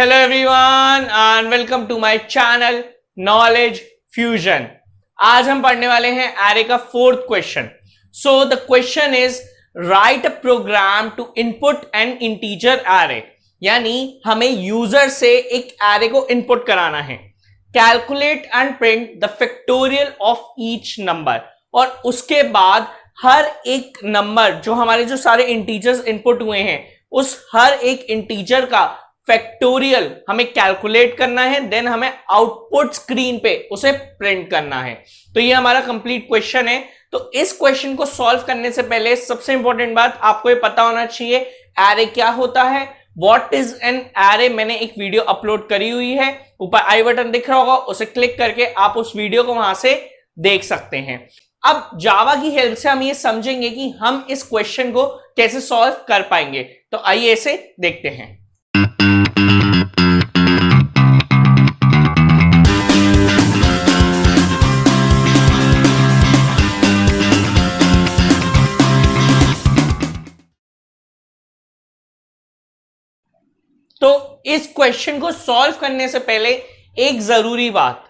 Hello everyone and welcome to my channel Knowledge Fusion। आज हम पढ़ने वाले हैं एरे का fourth question. So the question is write a program to input an integer array, यानी हमें यूजर से एक एरे को इनपुट कराना है। Calculate and print the factorial of each number, और उसके बाद हर एक नंबर जो हमारे जो सारे इंटीजर्स इनपुट हुए हैं उस हर एक इंटीजर का फैक्टोरियल हमें कैलकुलेट करना है, देन हमें आउटपुट स्क्रीन पे उसे प्रिंट करना है। तो ये हमारा कंप्लीट क्वेश्चन है। तो इस क्वेश्चन को सॉल्व करने से पहले सबसे इंपॉर्टेंट बात आपको ये पता होना चाहिए एरे क्या होता है, व्हाट इज एन एरे। मैंने एक वीडियो अपलोड करी हुई है, ऊपर आई बटन दिख रहा होगा, उसे क्लिक करके आप उस वीडियो को वहां से देख सकते हैं। अब जावा की हेल्प से हम ये समझेंगे कि हम इस क्वेश्चन को कैसे सॉल्व कर पाएंगे। तो आइए इसे देखते हैं। तो इस क्वेश्चन को सॉल्व करने से पहले एक जरूरी बात,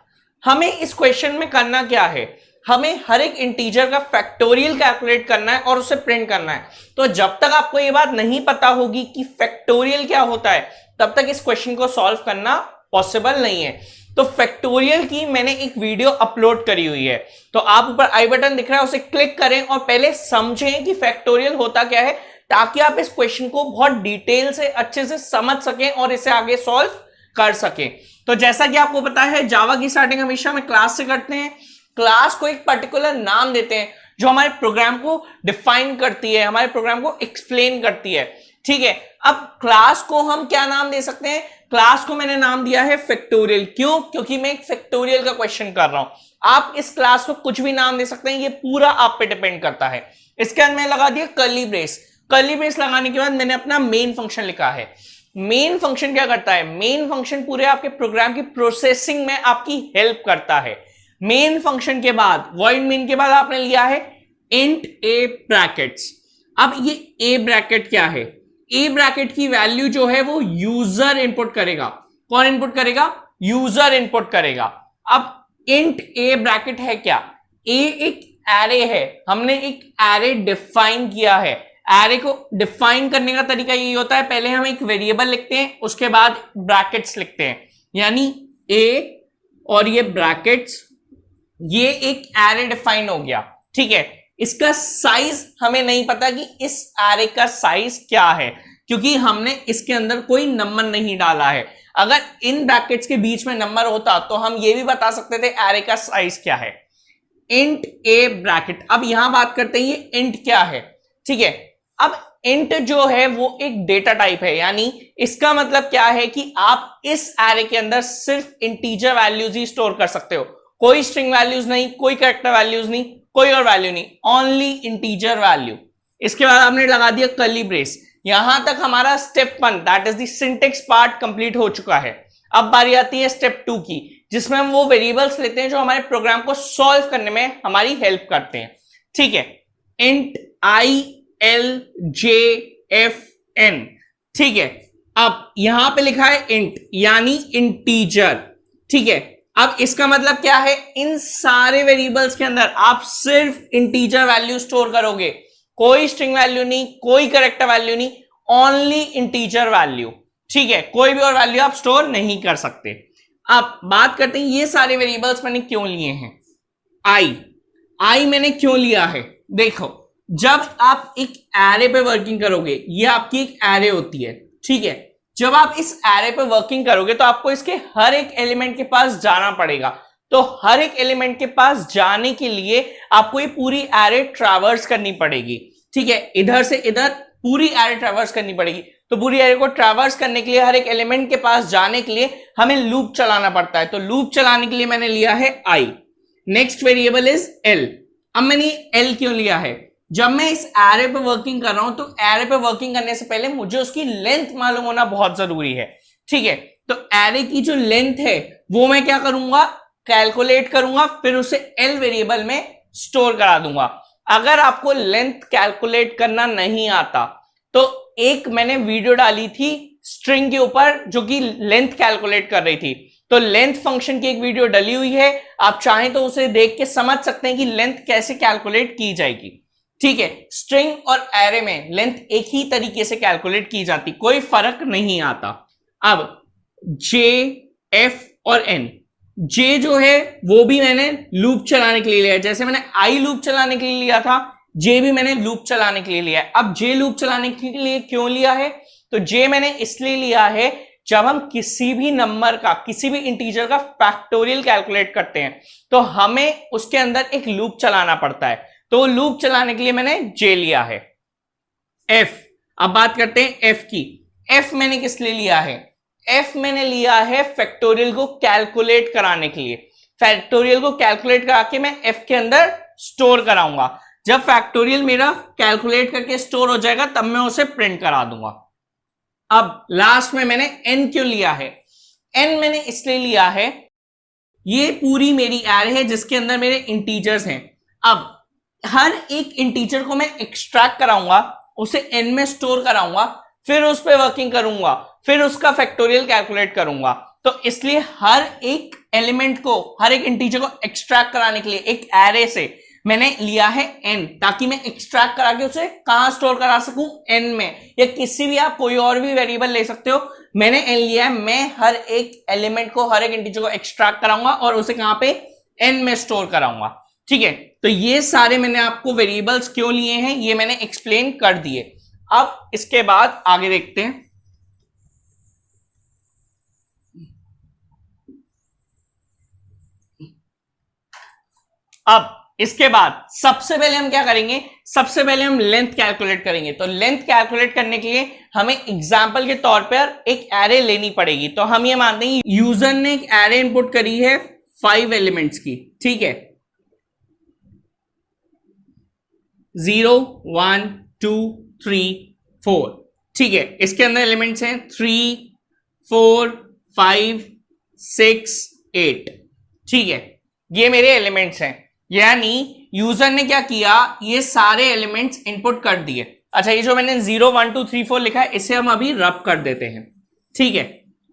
हमें इस क्वेश्चन में करना क्या है, हमें हर एक इंटीजर का फैक्टोरियल कैलकुलेट करना है और उसे प्रिंट करना है। तो जब तक आपको ये बात नहीं पता होगी कि फैक्टोरियल क्या होता है तब तक इस क्वेश्चन को सॉल्व करना पॉसिबल नहीं है। तो फैक्टोरियल की मैंने एक वीडियो अपलोड करी हुई है, तो आप ऊपर आई बटन दिख रहा है उसे क्लिक करें और पहले समझें कि फैक्टोरियल होता क्या है, ताकि आप इस क्वेश्चन को बहुत डिटेल से अच्छे से समझ सकें और इसे आगे सॉल्व कर सकें। तो जैसा कि आपको पता है जावा की स्टार्टिंग हमेशा हम क्लास से करते हैं। क्लास को एक पर्टिकुलर नाम देते हैं जो हमारे प्रोग्राम को डिफाइन करती है, हमारे प्रोग्राम को एक्सप्लेन करती है। ठीक है, अब क्लास को हम क्या नाम दे सकते हैं? क्लास को मैंने नाम दिया है फैक्टोरियल। क्यों? क्योंकि मैं एक फैक्टोरियल का क्वेश्चन कर रहा हूं। आप इस क्लास को कुछ भी नाम दे सकते हैं, ये पूरा आप पे डिपेंड करता है। इसके अंदर मैंने लगा दिया कर्ली ब्रेस। कर्ली ब्रेस लगाने के बाद मैंने अपना मेन फंक्शन लिखा है। मेन फंक्शन क्या करता है? मेन फंक्शन पूरे आपके प्रोग्राम की प्रोसेसिंग में आपकी हेल्प करता है। मेन फंक्शन के बाद वॉइड मेन के बाद आपने लिया है इंट ए ब्रैकेट्स। अब ये ए ब्रैकेट क्या है? ए ब्रैकेट की वैल्यू जो है वो यूजर इनपुट करेगा। कौन इनपुट करेगा? यूजर इनपुट करेगा। अब इंट ए ब्रैकेट है क्या? ए एक एरे है, हमने एक एरे डिफाइन किया है। एरे को डिफाइन करने का तरीका ये होता है, पहले हम एक वेरिएबल लिखते हैं, उसके बाद ब्रैकेट्स लिखते हैं, यानी ए और ये ब्रैकेट्स, ये एक एरे डिफाइन हो गया। ठीक है, इसका साइज हमें नहीं पता कि इस एरे का साइज क्या है, क्योंकि हमने इसके अंदर कोई नंबर नहीं डाला है। अगर इन ब्रैकेट्स के बीच में नंबर होता तो हम ये भी बता सकते थे एरे का साइज क्या है। Int A bracket. अब यहां बात करते हैं ये इंट क्या है। ठीक है, अब इंट जो है वो एक डेटा टाइप है, यानी इसका मतलब क्या है कि आप इस एरे के अंदर सिर्फ इंटीजर वैल्यूज ही स्टोर कर सकते हो, कोई स्ट्रिंग वैल्यूज नहीं, कोई कैरेक्टर वैल्यूज नहीं, कोई और वैल्यू नहीं, ओनली इंटीजर वैल्यू। इसके बाद आपने लगा दिया कर्ली ब्रेस। यहां तक हमारा step 1 that is the syntax part complete हो चुका है। अब बारी आती है स्टेप 2 की, जिसमें हम वो वेरिएबल्स लेते हैं जो हमारे प्रोग्राम को सॉल्व करने में हमारी हेल्प करते हैं। ठीक है, int I L J F N. ठीक है, अब यहां पे लिखा है इंट यानी इंटीजर। ठीक है, अब इसका मतलब क्या है? इन सारे वेरिएबल्स के अंदर आप सिर्फ इंटीजर वैल्यू स्टोर करोगे, कोई स्ट्रिंग वैल्यू नहीं, कोई कैरेक्टर वैल्यू नहीं, ओनली इंटीजर वैल्यू। ठीक है, कोई भी और वैल्यू आप स्टोर नहीं कर सकते। अब बात करते हैं ये सारे वेरिएबल्स मैंने क्यों लिए हैं। आई मैंने क्यों लिया है? देखो, जब आप एक एरे पे वर्किंग करोगे, ये आपकी एक एरे होती है। ठीक है, जब आप इस एरे पे वर्किंग करोगे तो आपको इसके हर एक एलिमेंट के पास जाना पड़ेगा। तो हर एक एलिमेंट के पास जाने के लिए आपको ये पूरी एरे ट्रैवर्स करनी पड़ेगी। ठीक है, इधर से इधर पूरी एरे ट्रैवर्स करनी पड़ेगी। तो पूरी एरे को ट्रैवर्स करने के लिए, हर एक एलिमेंट के पास जाने के लिए हमें लूप चलाना पड़ता है। तो लूप चलाने के लिए मैंने लिया है I. Next variable is L. अब मैंने एल क्यों लिया है? जब मैं इस एरे पे वर्किंग कर रहा हूं तो एरे पे वर्किंग करने से पहले मुझे उसकी लेंथ मालूम होना बहुत जरूरी है। ठीक है, तो एरे की जो लेंथ है वो मैं क्या करूंगा? कैलकुलेट करूंगा, फिर उसे एल वेरिएबल में स्टोर करा दूंगा। अगर आपको लेंथ कैलकुलेट करना नहीं आता तो एक मैंने वीडियो डाली थी स्ट्रिंग के ऊपर जो कि लेंथ कैलकुलेट कर रही थी। तो लेंथ फंक्शन की एक वीडियो डली हुई है, आप चाहें तो उसे देख के समझ सकते हैं कि लेंथ कैसे कैलकुलेट की जाएगी। ठीक है, स्ट्रिंग और एरे में लेंथ एक ही तरीके से कैलकुलेट की जाती, कोई फर्क नहीं आता। अब जे, एफ और एन, जे जो है वो भी मैंने लूप चलाने के लिए लिया है, जैसे मैंने आई लूप चलाने के लिए लिया था, जे भी मैंने लूप चलाने के लिए लिया है। अब जे लूप चलाने के लिए क्यों लिया है? तो जे मैंने इसलिए लिया है, जब हम किसी भी नंबर का, किसी भी इंटीजर का फैक्टोरियल कैलकुलेट करते हैं तो हमें उसके अंदर एक लूप चलाना पड़ता है, तो लूप चलाने के लिए मैंने जे लिया है। एफ, अब बात करते हैं एफ की। एफ मैंने किस लिए लिया है? एफ मैंने लिया है फैक्टोरियल को कैलकुलेट कराने के लिए। फैक्टोरियल को कैलकुलेट करा के मैं एफ के अंदर स्टोर कराऊंगा। जब फैक्टोरियल मेरा कैलकुलेट करके स्टोर हो जाएगा तब मैं उसे प्रिंट करा दूंगा। अब लास्ट में मैंने एन क्यों लिया है? एन मैंने इसलिए लिया है, ये पूरी मेरी एरे है जिसके अंदर मेरे इंटीजर्स हैं। अब हर एक इंटीजर को मैं एक्सट्रैक्ट कराऊंगा, उसे एन में स्टोर कराऊंगा, फिर उस पर वर्किंग करूंगा, फिर उसका फैक्टोरियल कैलकुलेट करूंगा। तो इसलिए हर एक एलिमेंट को, हर एक इंटीजर को एक्सट्रैक्ट कराने के लिए एक एरे से मैंने लिया है एन, ताकि मैं एक्सट्रैक्ट करा के उसे कहां स्टोर करा सकूं? एन में, या किसी भी, आप कोई और भी वेरिएबल ले सकते हो। मैंने एन लिया है, मैं हर एक एलिमेंट को, हर एक इंटीजर को एक्सट्रैक्ट कराऊंगा और उसे कहां पे? एन में स्टोर कराऊंगा। ठीक है, तो ये सारे मैंने आपको वेरिएबल्स क्यों लिए हैं ये मैंने एक्सप्लेन कर दिए। अब इसके बाद आगे देखते हैं। अब इसके बाद सबसे पहले हम क्या करेंगे? सबसे पहले हम लेंथ कैलकुलेट करेंगे। तो लेंथ कैलकुलेट करने के लिए हमें एग्जांपल के तौर पर एक एरे लेनी पड़ेगी। तो हम ये मानते हैं यूजर ने एक एरे इनपुट करी है 5 एलिमेंट्स की। ठीक है, 0 1 2 3 4। ठीक है, इसके अंदर एलिमेंट्स हैं 3 4 5 6 8। ठीक है, ये मेरे एलिमेंट्स हैं, यानी यूजर ने क्या किया, ये सारे एलिमेंट्स इनपुट कर दिए। अच्छा, ये जो मैंने 0 1 2 3 4 लिखा है इसे हम अभी रब कर देते हैं। ठीक है,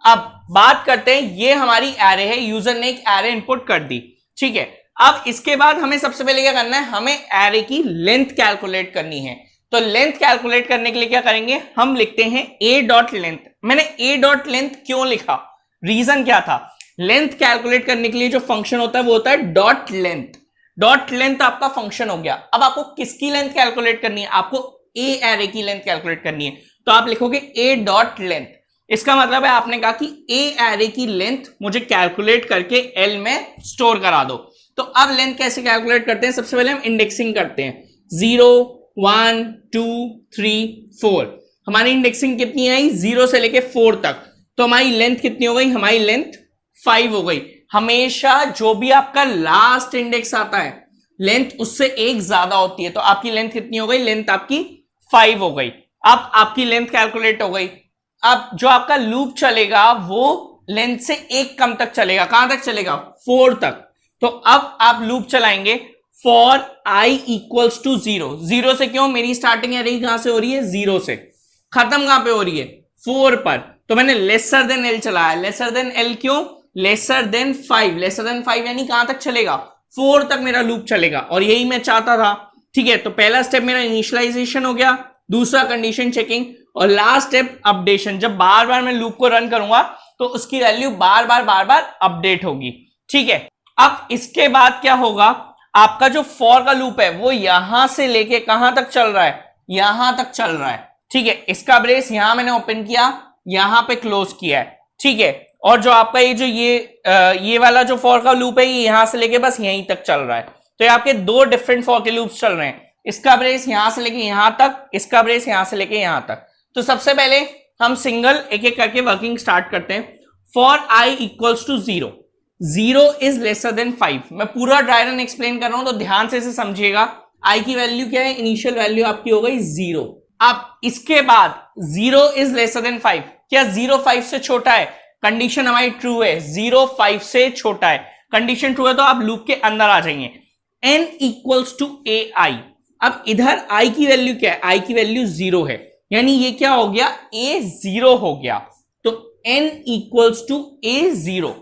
अब बात करते हैं, ये हमारी एरे है, यूजर ने एक एरे इनपुट कर दी। ठीक है, अब इसके बाद हमें सबसे पहले क्या करना है? हमें एरे की लेंथ कैलकुलेट करनी है। तो लेंथ कैलकुलेट करने के लिए क्या करेंगे? हम लिखते हैं a डॉट लेंथ। मैंने a डॉट लेंथ क्यों लिखा? रीजन क्या था? लेंथ कैलकुलेट करने के लिए जो फंक्शन होता है वो होता है डॉट लेंथ। डॉट लेंथ आपका फंक्शन हो गया। अब आपको किसकी लेंथ कैलकुलेट करनी है? आपको a एरे की लेंथ कैलकुलेट करनी है। तो आप लिखोगे a डॉट लेंथ। इसका मतलब है आपने कहा कि a एरे की लेंथ मुझे कैलकुलेट करके l में स्टोर करा दो। तो अब लेंथ कैसे कैलकुलेट करते हैं? सबसे पहले हम इंडेक्सिंग करते हैं। 0 1 2 3 4। हमारी इंडेक्सिंग कितनी आई? 0 से लेके 4 तक। तो हमारी लेंथ कितनी हो गई? हमारी लेंथ 5 हो गई। हमेशा जो भी आपका लास्ट इंडेक्स आता है लेंथ उससे एक ज्यादा होती है। तो आपकी लेंथ कितनी हो गई? लेंथ आपकी 5 हो गई। अब आपकी लेंथ कैलकुलेट हो गई। अब जो आपका लूप चलेगा वो लेंथ से एक कम तक चलेगा। कहां तक चलेगा? 4 तक। तो अब आप लूप चलाएंगे फॉर i इक्वल्स टू 0। 0 से क्यों? मेरी स्टार्टिंग एरे कहां से हो रही है? 0 से। खत्म कहां पे हो रही है? 4 पर। तो मैंने लेसर देन एल चलाया। लेसर देन एल क्यों? Laser than 5। लेसर देन 5 यानी कहां तक चलेगा? 4 तक मेरा लूप चलेगा, और यही मैं चाहता था। ठीक है, तो पहला स्टेप मेरा इनिशियलाइजेशन हो गया, दूसरा कंडीशन चेकिंग, और लास्ट स्टेप अपडेशन। जब बार बार मैं लूप को रन करूंगा तो उसकी वैल्यू बार बार अपडेट होगी। ठीक है, अब इसके बाद क्या होगा? आपका जो फॉर का लूप है वो यहां से लेके कहां तक चल रहा है? यहां तक चल रहा है। ठीक है, इसका ब्रेस यहां मैंने ओपन किया, यहां पे क्लोज किया है। ठीक है, और जो आपका ये जो ये वाला जो फॉर का लूप है ये यहां से लेके बस यहीं तक चल रहा है। तो ये आपके दो डिफरेंट फॉर के लूप्स चल रहे हैं। इसका ब्रेस यहां से लेके यहां तक, इसका ब्रेस यहां से लेके यहां तक। तो सबसे पहले हम सिंगल एक एक करके वर्किंग स्टार्ट करते हैं। For i equals to 0। 0 is lesser than 5। मैं पूरा ड्राई रन एक्सप्लेन कर रहा हूं तो ध्यान से इसे समझिएगा। i की वैल्यू क्या है? इनिशियल वैल्यू आपकी हो गई 0। अब इसके बाद 0 इज लेसर देन 5। क्या 0 5 से छोटा है? कंडीशन हमारी ट्रू है, 0 5 से छोटा है। कंडीशन ट्रू है तो आप लूप के अंदर आ जाइए। n equals to ai। अब इधर i की वैल्यू क्या है? i की वैल्यू 0 है। यानी ये क्या हो गया, A0 हो गया। तो n equals to A0।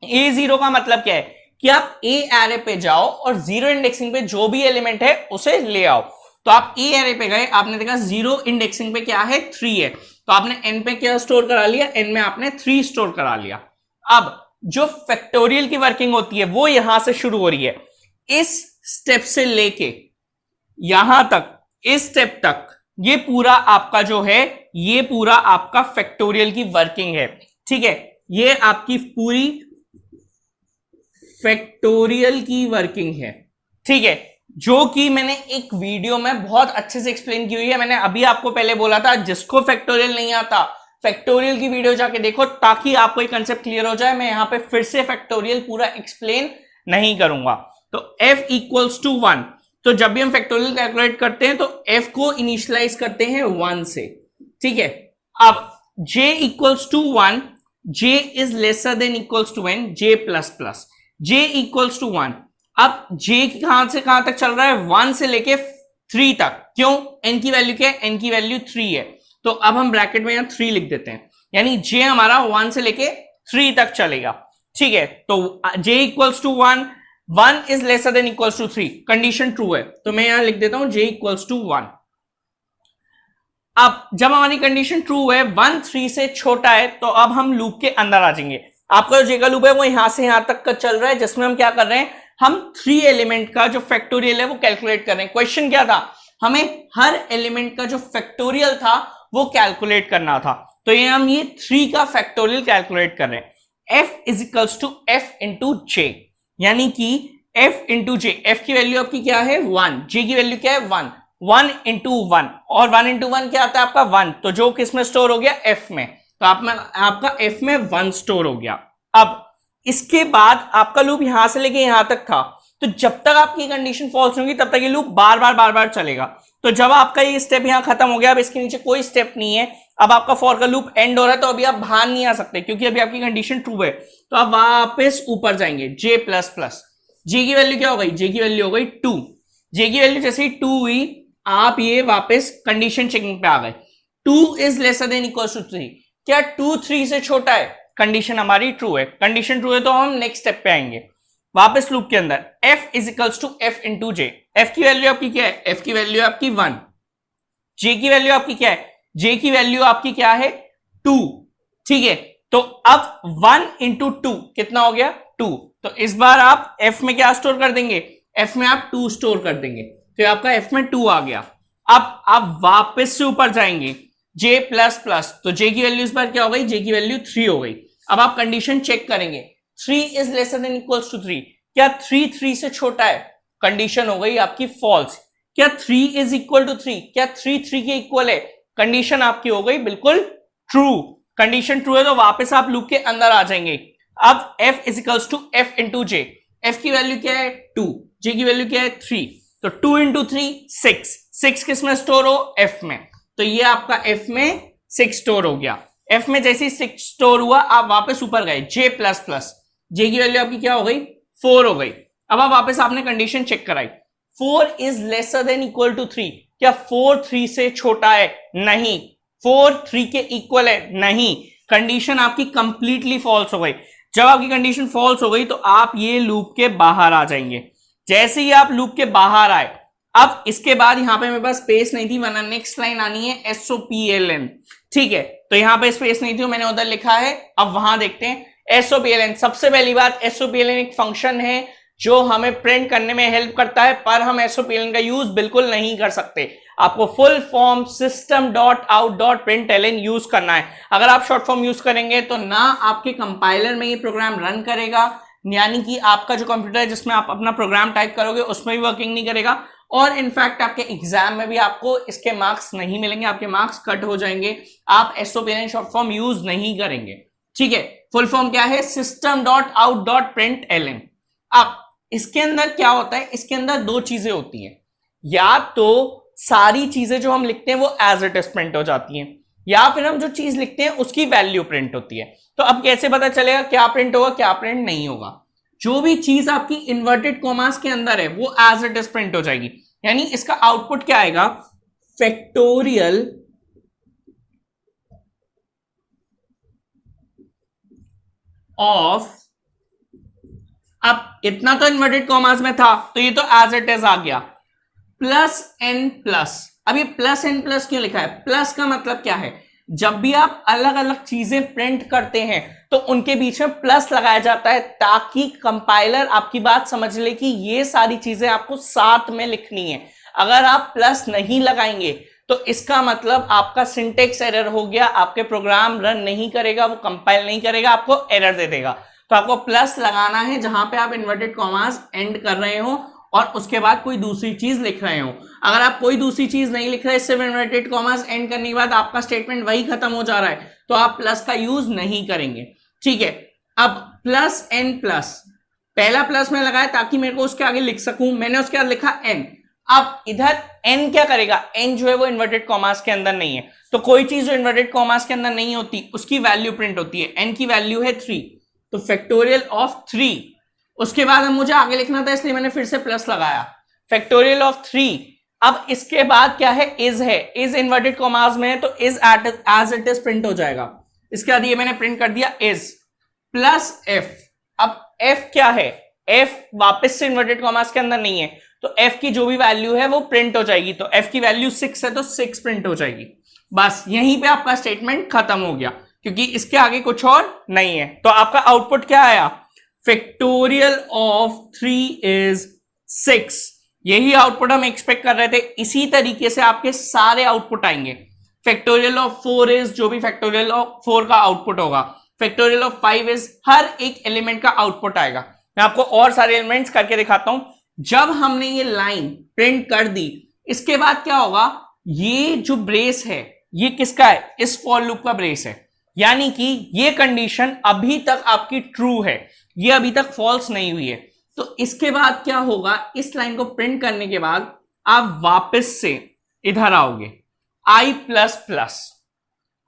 A0 का मतलब क्या है कि आप A एरे पे जाओ और जीरो इंडेक्सिंग पे जो भी एलिमेंट है उसे ले आओ। तो आप A एरे पे गए, आपने देखा जीरो इंडेक्सिंग पे क्या है, 3 है, तो आपने n पे क्या स्टोर करा लिया, n में आपने 3 स्टोर करा लिया। अब जो फैक्टोरियल की वर्किंग होती है वो यहां से शुरू हो रही है, इस स्टेप से लेके यहां तक, इस स्टेप तक, ये पूरा आपका जो है, ये पूरा आपका फैक्टोरियल की वर्किंग है। ठीक है, ये आपकी पूरी फैक्टोरियल की वर्किंग है। ठीक है, जो कि मैंने एक वीडियो में बहुत अच्छे से एक्सप्लेन की हुई है। मैंने अभी आपको पहले बोला था जिसको फैक्टोरियल नहीं आता फैक्टोरियल की वीडियो जाके देखो, ताकि आपको एक कंसेप्ट क्लियर हो जाए। मैं यहां पे फिर से फैक्टोरियल पूरा एक्सप्लेन नहीं करूंगा। तो f इक्वल्स टू 1, तो जब भी हम फैक्टोरियल कैलकुलेट करते हैं तो f को इनिशियलाइज करते हैं 1 से। ठीक है, अब j equals to 1, j is lesser than equals to n, j plus plus, j equals to 1। अब j कहां से कहां तक चल रहा है, 1 से लेके 3 तक। क्यों, n की वैल्यू क्या है, n की वैल्यू 3 है, तो अब हम ब्रैकेट में यहां 3 लिख देते हैं, यानी j हमारा 1 से लेके 3 तक चलेगा। ठीक है, तो j equals to 1, 1 is lesser than equals to 3, condition true है, तो मैं यहां लिख देता हूं j इक्वल्स टू 1। अब जब हमारी कंडीशन ट्रू है, 1 3 से छोटा है, तो अब हम लूप के अंदर आ जाएंगे। आपका जो j का लूप है वो यहां से यहां तक का चल रहा है, जिसमें हम क्या कर रहे हैं, हम 3 एलिमेंट का जो फैक्टोरियल है वो कैलकुलेट कर रहे हैं। क्वेश्चन क्या था, हमें हर एलिमेंट का जो फैक्टोरियल था वो कैलकुलेट करना था, तो ये हम ये 3 का फैक्टोरियल कैलकुलेट कर रहे हैं। f is equals to f into J, यानी कि f इंटू जे, f की वैल्यू आपकी क्या है 1, j की वैल्यू क्या है 1, 1 इंटू 1, और 1 इंटू 1 क्या आता है आपका 1, तो जो किस में स्टोर हो गया, f में, तो आपका f में 1 स्टोर हो गया। अब इसके बाद आपका लूप यहां से लेके यहां तक था, तो जब तक आपकी कंडीशन फॉल्स होगी तब तक ये लूप बार बार चलेगा। तो जब आपका ये स्टेप यहां खत्म हो गया, अब इसके नीचे कोई स्टेप नहीं है, अब आपका फॉर का लूप एंड हो रहा है, तो अभी आप बाहर नहीं आ सकते क्योंकि अभी आपकी कंडीशन ट्रू है। तो आप वापस ऊपर जाएंगे, j प्लस प्लस, j की वैल्यू क्या हो गई, j की वैल्यू हो गई 2, j की वैल्यू जैसे ही 2 हुई, आप ये वापस कंडीशन चेकिंग पे आ गए, 2 is lesser than equal to 3, क्या 2 3 से छोटा है, कंडीशन हमारी ट्रू है। कंडीशन ट्रू है तो हम नेक्स्ट स्टेप पे आएंगे, वापस लूप के अंदर, f is equals to f into J, f की वैल्यू आपकी क्या है, f की वैल्यू आपकी 1, j की वैल्यू आपकी क्या है, j की वैल्यू आपकी क्या है 2। ठीक है, तो अब 1 इंटू 2 कितना हो गया 2, तो इस बार आप f में क्या स्टोर कर देंगे, f में आप 2 स्टोर कर देंगे, तो आपका f में 2 आ गया। अब आप वापस से ऊपर जाएंगे, j प्लस प्लस, तो j की वैल्यू इस बार क्या हो गई, j की वैल्यू 3 हो गई। अब आप कंडीशन चेक करेंगे, 3 is lesser than equals to 3, क्या 3 3 से छोटा है, कंडीशन हो गई आपकी फॉल्स। क्या 3 इज इक्वल टू 3, क्या 3 3 के इक्वल है, कंडीशन आपकी हो गई बिल्कुल ट्रू। कंडीशन ट्रू है तो वापस आप लूप के अंदर आ जाएंगे। अब f is equals to f into J, f की वैल्यू क्या है 2, j की वैल्यू क्या है 3, तो 2 इंटू 3 6, 6 किस में स्टोर हो, f में, तो ये आपका f में 6 स्टोर हो गया। f में जैसे ही 6 स्टोर हुआ, आप वापस ऊपर गए, j प्लस प्लस, j की वैल्यू आपकी क्या हो गई 4 हो गई। अब आप वापस आपने कंडीशन चेक कराई, 4 is lesser than equal to 3, क्या 4 3 से छोटा है, नहीं, 4 3 के इक्वल है, नहीं, कंडीशन आपकी कंप्लीटली फॉल्स हो गई। जब आपकी कंडीशन फॉल्स हो गई तो आप ये लूप के बाहर आ जाएंगे। जैसे ही आप लूप के बाहर आए, अब इसके बाद यहां पे मेरे पास स्पेस नहीं थी, वरना नेक्स्ट लाइन आनी है SOPLN। ठीक है, तो यहां पे स्पेस नहीं थी, मैंने उधर लिखा है, अब वहां देखते हैं SOPLN। सबसे पहली बात, SOPLN एक फंक्शन है जो हमें प्रिंट करने में हेल्प करता है, पर हम SOPLN का यूज बिल्कुल नहीं कर सकते। आपको फुल फॉर्म system.out.println यूज करना है। अगर आप शॉर्ट फॉर्म यूज करेंगे तो ना आपके कंपाइलर में ये प्रोग्राम रन करेगा, यानी कि आपका जो कंप्यूटर है जिसमें आप अपना प्रोग्राम टाइप करोगे उसमें भी वर्किंग नहीं करेगा, और इनफैक्ट आपके एग्जाम में भी आपको इसके मार्क्स नहीं मिलेंगे, आपके मार्क्स कट हो जाएंगे। आप SOPLN शॉर्ट फॉर्म यूज नहीं करेंगे। ठीक है, फुल फॉर्म क्या है, system.out.println। अब इसके अंदर क्या होता है, इसके अंदर दो चीजें होती हैं, या तो सारी चीजें जो हम लिखते हैं वो एज इट इज प्रिंट हो जाती हैं, या फिर हम जो चीज लिखते हैं उसकी वैल्यू प्रिंट होती है। तो अब कैसे पता चलेगा क्या प्रिंट होगा क्या प्रिंट नहीं होगा, जो भी चीज आपकी इन्वर्टेड कॉमास के अंदर है वो एज इट इज प्रिंट हो जाएगी। यानी इसका आउटपुट क्या आएगा, फैक्टोरियल ऑफ, अब इतना तो इन्वर्टेड कॉमास में था तो ये तो एज इट इज आ गया, प्लस एन प्लस। अब ये प्लस एन प्लस क्यों लिखा है? प्लस का मतलब क्या है? जब भी आप अलग अलग चीजें प्रिंट करते हैं तो उनके बीच में प्लस लगाया जाता है ताकि कंपाइलर आपकी बात समझ ले कि ये सारी चीजें आपको साथ में लिखनी है। अगर आप प्लस नहीं लगाएंगे तो इसका मतलब आपका सिंटेक्स एरर हो गया, आपके प्रोग्राम रन नहीं करेगा, वो कंपाइल नहीं करेगा, आपको एरर दे देगा। तो आपको प्लस लगाना है जहां पे आप इन्वर्टेड कॉमास एंड कर रहे हो और उसके बाद कोई दूसरी चीज लिख रहे हो। अगर आप कोई दूसरी चीज नहीं लिख रहे, सिर्फ इन्वर्टेड कॉमास एंड करने के बाद आपका स्टेटमेंट वही खत्म हो जा रहा है, तो आप प्लस का यूज नहीं करेंगे। ठीक है, अब प्लस एन प्लस, पहला प्लस में लगाया ताकि मेरे को उसके आगे लिख सकूं, मैंने उसके बाद लिखा एन। अब इधर एन क्या करेगा? एन जो है वो इन्वर्टेड कॉमास के अंदर नहीं है, तो कोई चीज जो इन्वर्टेड कॉमास के अंदर नहीं होती उसकी वैल्यू प्रिंट होती है। एन की वैल्यू है 3, तो फैक्टोरियल ऑफ 3। उसके बाद अब मुझे आगे लिखना था इसलिए मैंने फिर से प्लस लगाया, फैक्टोरियल ऑफ 3। अब इसके बाद क्या है? इज है, इज इन्वर्टेड कॉमास में है तो is as it is print हो जाएगा। इसके बाद ये मैंने प्रिंट कर दिया इज प्लस एफ। अब एफ क्या है? एफ वापस से इन्वर्टेड कॉमास के अंदर नहीं है, तो एफ की जो भी वैल्यू है वो प्रिंट हो जाएगी। तो एफ की वैल्यू 6 है तो 6 प्रिंट हो जाएगी। बस यहीं पे आपका स्टेटमेंट खत्म हो गया, क्योंकि इसके आगे कुछ और नहीं है। तो आपका आउटपुट क्या आया? Factorial of 3 is 6। यही आउटपुट हम एक्सपेक्ट कर रहे थे। इसी तरीके से आपके सारे आउटपुट आएंगे। फैक्टोरियल ऑफ 4 इज, जो भी फैक्टोरियल ऑफ 4 का आउटपुट होगा। फैक्टोरियल ऑफ 5 इज, हर एक एलिमेंट का आउटपुट आएगा। मैं आपको और सारे एलिमेंट्स करके दिखाता हूं। जब हमने ये लाइन प्रिंट कर दी, इसके बाद क्या होगा? ये जो ब्रेस है ये किसका है? इस फॉर लूप का ब्रेस है, यानी कि ये कंडीशन अभी तक आपकी ट्रू है, ये अभी तक फॉल्स नहीं हुई है। तो इसके बाद क्या होगा? इस लाइन को प्रिंट करने के बाद आप वापस से इधर आओगे, आई प्लस प्लस।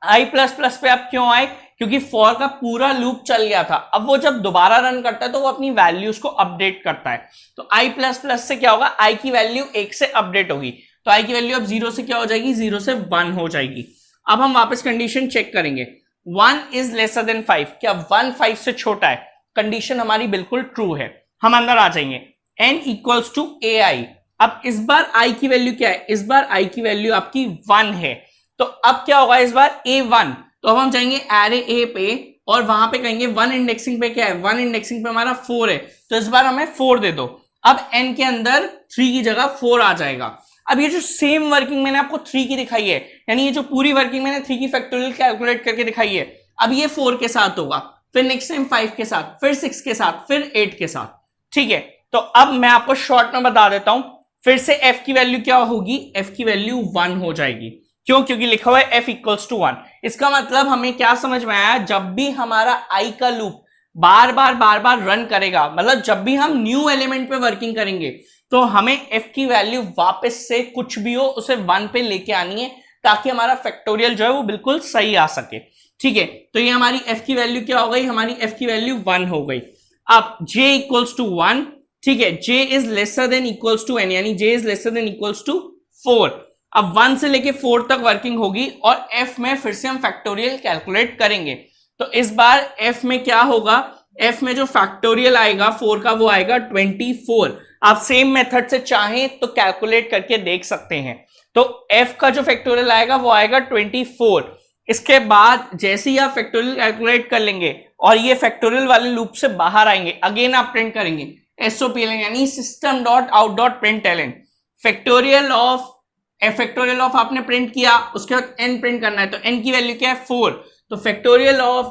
आई प्लस प्लस पे आप क्यों आए? क्योंकि फॉर का पूरा लूप चल गया था। अब वो जब दोबारा रन करता है तो वो अपनी वैल्यूज को अपडेट करता है। तो आई प्लस प्लस से क्या होगा? आई की वैल्यू 1 से अपडेट होगी, तो आई की वैल्यू अब 0 से क्या हो जाएगी? 0 से 1 हो जाएगी। अब हम वापस कंडीशन चेक करेंगे, 1 इज लेसर देन 5। क्या 1 5 से छोटा है? कंडीशन हमारी बिल्कुल ट्रू है। हम अंदर आ जाएंगे, n इक्वल्स टू ए आई। अब इस बार i की वैल्यू क्या है? इस बार i की वैल्यू आपकी 1 है। तो अब क्या होगा इस बार? a1। तो अब हम जाएंगे एरे a पे और वहां पे कहेंगे 1 इंडेक्सिंग पे क्या है? 1 इंडेक्सिंग पे हमारा 4 है, तो इस बार हमें 4 दे दो। अब n के अंदर 3 की जगह 4 आ जाएगा। अब ये जो सेम वर्किंग मैंने आपको 3 की दिखाई है, यानी ये जो पूरी वर्किंग मैंने 3 की फैक्टोरियल कैलकुलेट करके दिखाई है, अब ये 4 के साथ होगा, फिर नेक्स्ट टाइम 5 के साथ, फिर 6 के साथ, फिर 8 के साथ। ठीक है, तो अब मैं आपको शॉर्ट में बता देता हूं। फिर से f की वैल्यू क्या होगी? f की वैल्यू 1 हो जाएगी। क्यों? क्योंकि लिखा हुआ है f इक्वल्स टू 1। इसका मतलब हमें क्या समझ में आया? जब भी हमारा i का लूप बार बार रन करेगा, मतलब जब भी हम न्यू एलिमेंट पे वर्किंग करेंगे, तो हमें f की वैल्यू वापस से कुछ भी हो उसे 1 पे लेके आनी है, ताकि हमारा फैक्टोरियल जो है वो बिल्कुल सही आ सके। ठीक है, तो ये हमारी f की वैल्यू क्या हो गई? हमारी f की वैल्यू 1 हो गई। अब j इक्वल्स टू 1, ठीक है, j is lesser than equals to n, यानी j is lesser than equals to 4। अब 1 से लेके 4 तक वर्किंग होगी और f में फिर से हम फैक्टोरियल कैलकुलेट करेंगे। तो इस बार f में क्या होगा? f में जो फैक्टोरियल आएगा 4 का वो आएगा 24। आप सेम मेथड से चाहें तो कैलकुलेट करके देख सकते हैं। तो f का जो फैक्टोरियल आएगा वो आएगा 24। इसके बाद जैसे ही आप फैक्टोरियल कैलकुलेट कर लेंगे और ये फैक्टोरियल वाले लूप से बाहर आएंगे, अगेन आप प्रिंट करेंगे SOPLN, यानी system dot out dot println. Factorial of आपने प्रिंट किया, उसके बाद n प्रिंट करना है, तो n की वैल्यू क्या है? 4। तो फैक्टोरियल ऑफ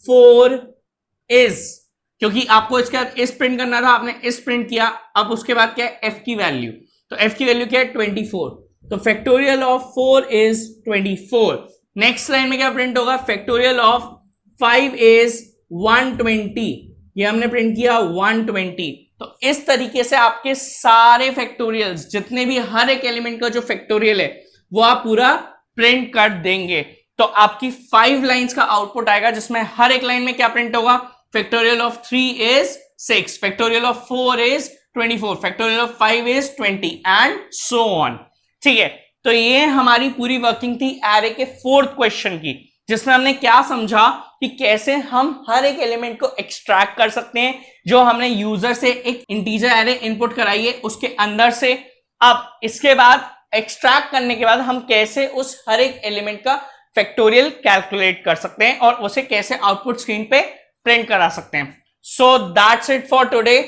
4 इज, क्योंकि आपको इसके बाद इस प्रिंट करना था, आपने इस प्रिंट किया। अब उसके बाद क्या है? f की वैल्यू, तो f की वैल्यू क्या है? 24। तो factorial of 4 is 24। Next line में क्या प्रिंट होगा? Factorial of 5 is 120। ये हमने प्रिंट किया 120। तो इस तरीके से आपके सारे फैक्टोरियल्स, जितने भी हर एक एलिमेंट का जो फैक्टोरियल है वो आप पूरा प्रिंट कर देंगे। तो आपकी 5 लाइंस का आउटपुट आएगा, जिसमें हर एक लाइन में क्या प्रिंट होगा? Factorial of 3 is 6, factorial of 4 is 24, factorial of 5 is 20 and so on. ठीक है, तो ये हमारी पूरी वर्किंग थी एरे के 4th क्वेश्चन की, जिसमें हमने क्या समझा कि कैसे हम हर एक एलिमेंट को एक्सट्रैक्ट कर सकते हैं, जो हमने यूजर से एक इंटीजर एरे इनपुट कराई है उसके अंदर से। अब इसके बाद एक्सट्रैक्ट करने के बाद हम कैसे उस हर एक एलिमेंट का फैक्टोरियल कैलकुलेट कर सकते हैं और उसे कैसे आउटपुट स्क्रीन पे प्रिंट करा सकते हैं। So that's it for today.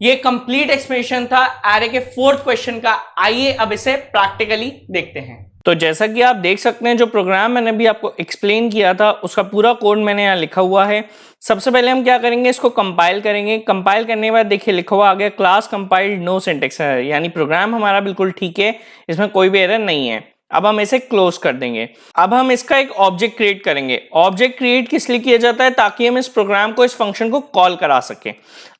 ये कंप्लीट एक्सप्लेनेशन था एरे के 4th क्वेश्चन का। आइए अब इसे प्रैक्टिकली देखते हैं। तो जैसा कि आप देख सकते हैं, जो प्रोग्राम मैंने भी आपको एक्सप्लेन किया था उसका पूरा कोड मैंने यहाँ लिखा हुआ है। सबसे पहले हम क्या करेंगे, इसको कंपाइल करेंगे। कंपाइल करने के बाद देखिए लिखा हुआ आ गया class compiled no syntax error, यानी प्रोग्राम हमारा बिल्कुल ठीक है, इसमें कोई भी एरर नहीं है। अब हम इसे क्लोज कर देंगे। अब हम इसका एक ऑब्जेक्ट क्रिएट करेंगे। ऑब्जेक्ट क्रिएट किस लिए किया जाता है, ताकि हम इस प्रोग्राम को, इस फंक्शन को कॉल करा सकें।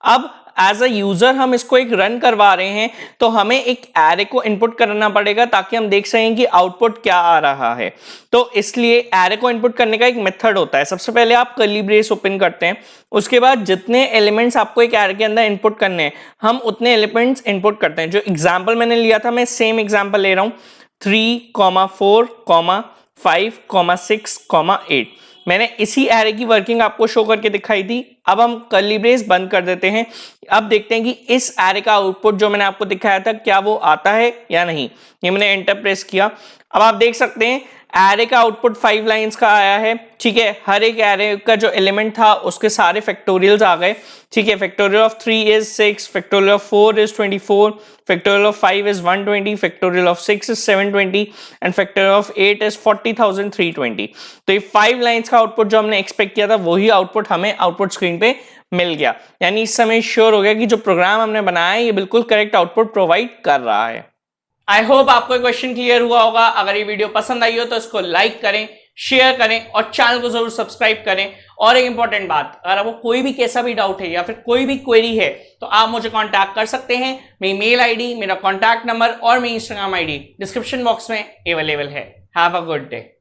अब एज अ यूजर हम इसको एक रन करवा रहे हैं, तो हमें एक एरे को इनपुट करना पड़ेगा ताकि हम देख सकें कि आउटपुट क्या आ रहा है। तो इसलिए एरे को इनपुट करने का एक मेथड होता है। सबसे पहले आप कर्ली ब्रेस ओपन करते हैं, उसके बाद जितने एलिमेंट्स आपको एक एरे के अंदर इनपुट करने हैं हम उतने एलिमेंट्स इनपुट करते हैं। जो एग्जाम्पल मैंने लिया था, मैं सेम एग्जाम्पल ले रहा हूं, 3, 4, 5, 6, 8। मैंने इसी एरे की वर्किंग आपको शो करके दिखाई थी। अब हम कर्ली ब्रेस बंद कर देते हैं। अब देखते हैं कि इस एरे का आउटपुट जो मैंने आपको दिखाया था क्या वो आता है या नहीं। ये मैंने एंटर प्रेस किया। अब आप देख सकते हैं एरे का आउटपुट 5 लाइंस का आया है। ठीक है, हर एक एरे का जो एलिमेंट था उसके सारे फैक्टोरियल्स आ गए। ठीक है, factorial of 3 is 6, factorial of 4 is 24, factorial of 5 is 120, factorial of 6 is 720 and factorial of 8 is 40,320। तो ये 5 लाइंस का आउटपुट जो हमने एक्सपेक्ट किया था वही आउटपुट हमें आउटपुट स्क्रीन पे मिल गया। यानी इस समय श्योर हो गया कि जो प्रोग्राम हमने बनाया है ये बिल्कुल करेक्ट आउटपुट प्रोवाइड कर रहा है। आई होप आपको क्वेश्चन क्लियर हुआ होगा। अगर ये वीडियो पसंद आई हो तो इसको लाइक करें, शेयर करें और चैनल को जरूर सब्सक्राइब करें। और एक इंपॉर्टेंट बात, अगर आपको कोई भी कैसा भी डाउट है या फिर कोई भी क्वेरी है तो आप मुझे कांटेक्ट कर सकते हैं। मेरी मेल आईडी, मेरा कांटेक्ट नंबर और मेरी इंस्टाग्राम आईडी डिस्क्रिप्शन बॉक्स में अवेलेबल है। Have a good day.